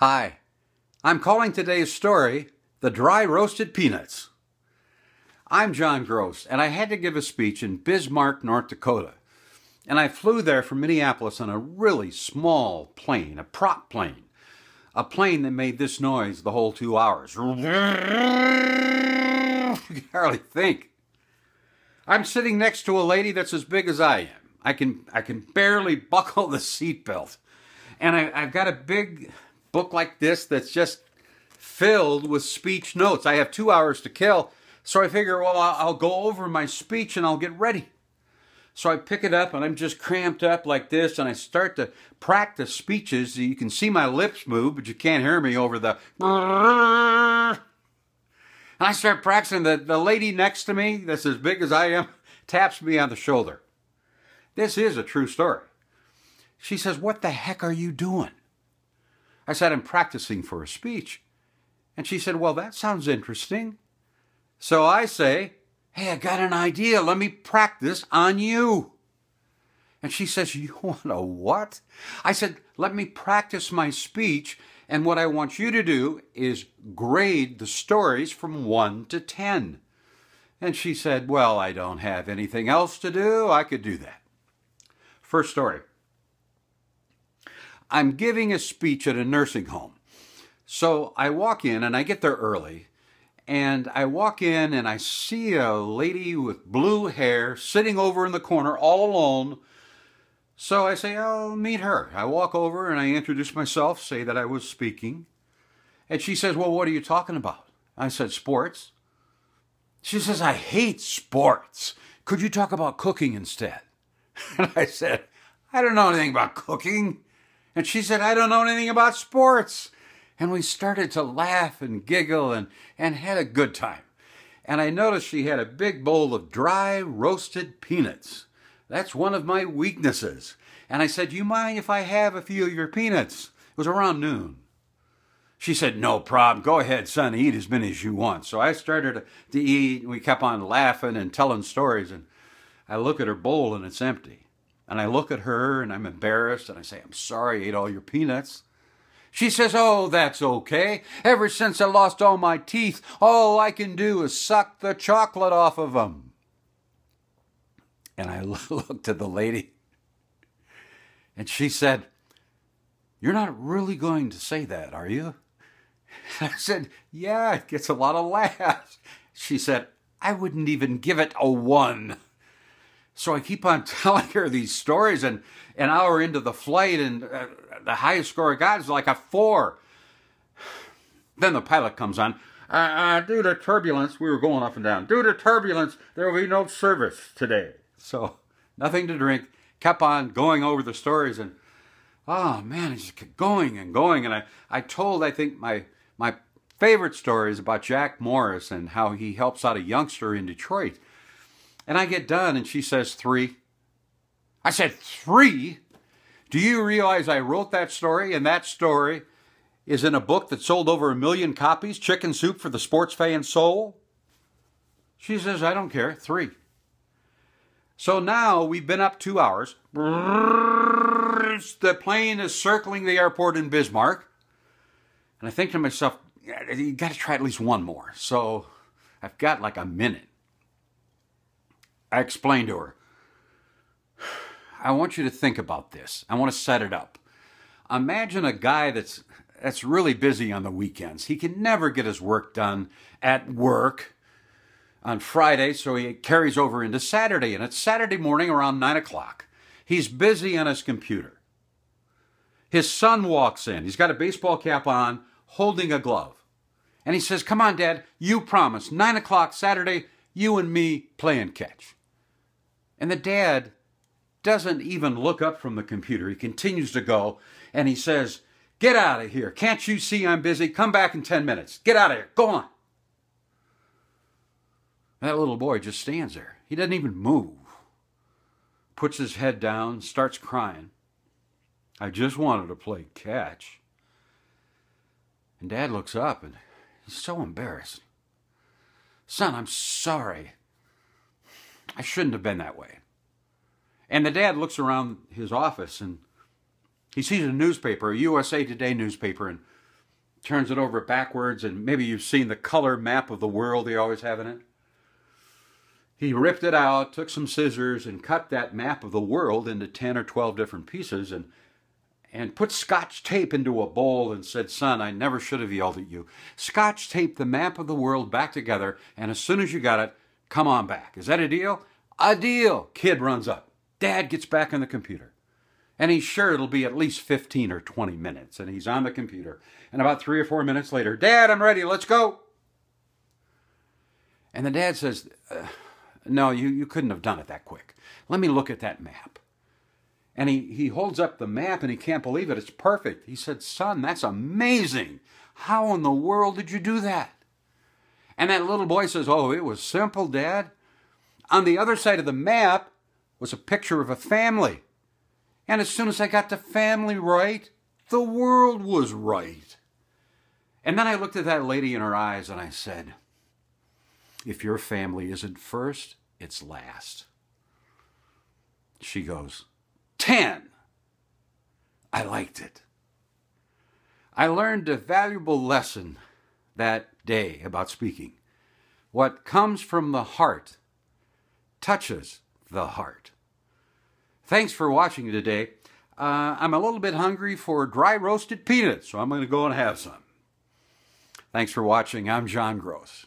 Hi, I'm calling today's story, The Dry Roasted Peanuts. I'm John Gross, and I had to give a speech in Bismarck, North Dakota. And I flew there from Minneapolis on a really small plane, a prop plane. A plane that made this noise the whole 2 hours. You can hardly think. I'm sitting next to a lady that's as big as I am. I can barely buckle the seatbelt. And I've got a big book like this that's just filled with speech notes. I have 2 hours to kill, so I figure, well, I'll go over my speech and I'll get ready. So I pick it up and I'm just cramped up like this, and I start to practice speeches. You can see my lips move, but you can't hear me over the... And I start practicing. The lady next to me, that's as big as I am, taps me on the shoulder. This is a true story. She says, "What the heck are you doing?" I said, "I'm practicing for a speech." And she said, "Well, that sounds interesting." So I say, "Hey, I got an idea. Let me practice on you." And she says, "You want a what?" I said, "Let me practice my speech, and what I want you to do is grade the stories from 1 to 10. And she said, "Well, I don't have anything else to do. I could do that." First story. I'm giving a speech at a nursing home. So I walk in, and I get there early, and I walk in and I see a lady with blue hair sitting over in the corner all alone. So I say, "I'll meet her." I walk over and I introduce myself, say that I was speaking. And she says, "Well, what are you talking about?" I said, "Sports." She says, "I hate sports. Could you talk about cooking instead?" And I said, "I don't know anything about cooking." And she said, "I don't know anything about sports." And we started to laugh and giggle and had a good time. And I noticed she had a big bowl of dry roasted peanuts. That's one of my weaknesses. And I said, "Do you mind if I have a few of your peanuts?" It was around noon. She said, "No problem. Go ahead, son. Eat as many as you want." So I started to eat, and we kept on laughing and telling stories. And I look at her bowl, and it's empty. And I look at her, and I'm embarrassed, and I say, "I'm sorry I ate all your peanuts." She says, "Oh, that's okay. Ever since I lost all my teeth, all I can do is suck the chocolate off of them." And I looked at the lady, and she said, "You're not really going to say that, are you?" I said, "Yeah, it gets a lot of laughs." She said, "I wouldn't even give it a 1. So I keep on telling her these stories, and an hour into the flight, and the highest score I got is like a 4. Then the pilot comes on. Due to turbulence, we were going up and down. Due to turbulence, there will be no service today." So nothing to drink. Kept on going over the stories, and oh man, it just kept going and going. And I told, I think, my favorite story is about Jack Morris and how he helps out a youngster in Detroit. And I get done, and she says, 3. I said, 3? Do you realize I wrote that story, and that story is in a book that sold over 1 million copies, Chicken Soup for the Sports Fan Soul? She says, "I don't care, 3. So now we've been up 2 hours. The plane is circling the airport in Bismarck. And I think to myself, you got to try at least one more. So I've got like a minute. I explained to her, "I want you to think about this. I want to set it up. Imagine a guy that's really busy on the weekends. He can never get his work done at work on Friday, so he carries over into Saturday. And it's Saturday morning around 9 o'clock. He's busy on his computer. His son walks in. He's got a baseball cap on, holding a glove. And he says, 'Come on, Dad, you promised 9 o'clock Saturday, you and me playing catch.' And the dad doesn't even look up from the computer. He continues to go, and he says, 'Get out of here. Can't you see I'm busy? Come back in 10 minutes. Get out of here. Go on.' That little boy just stands there. He doesn't even move. Puts his head down, starts crying. 'I just wanted to play catch.' And Dad looks up, and he's so embarrassed. 'Son, I'm sorry. I shouldn't have been that way.' And the dad looks around his office, and he sees a newspaper, a USA Today newspaper, and turns it over backwards, and maybe you've seen the color map of the world they always have in it. He ripped it out, took some scissors, and cut that map of the world into 10 or 12 different pieces, and put Scotch tape into a bowl and said, "Son, I never should have yelled at you. Scotch tape the map of the world back together, and as soon as you got it, come on back. Is that a deal?" "A deal." Kid runs up. Dad gets back on the computer. And he's sure it'll be at least 15 or 20 minutes. And he's on the computer. And about 3 or 4 minutes later, "Dad, I'm ready. Let's go." And the dad says, "No, you couldn't have done it that quick. Let me look at that map." And he holds up the map and he can't believe it. It's perfect. He said, "Son, that's amazing. How in the world did you do that?" And that little boy says, "Oh, it was simple, Dad. On the other side of the map was a picture of a family. And as soon as I got the family right, the world was right." And then I looked at that lady in her eyes and I said, "If your family isn't first, it's last." She goes, 10. I liked it. I learned a valuable lesson that day about speaking. What comes from the heart touches the heart. Thanks for watching today. I'm a little bit hungry for dry roasted peanuts, so I'm going to go and have some. Thanks for watching. I'm John Gross.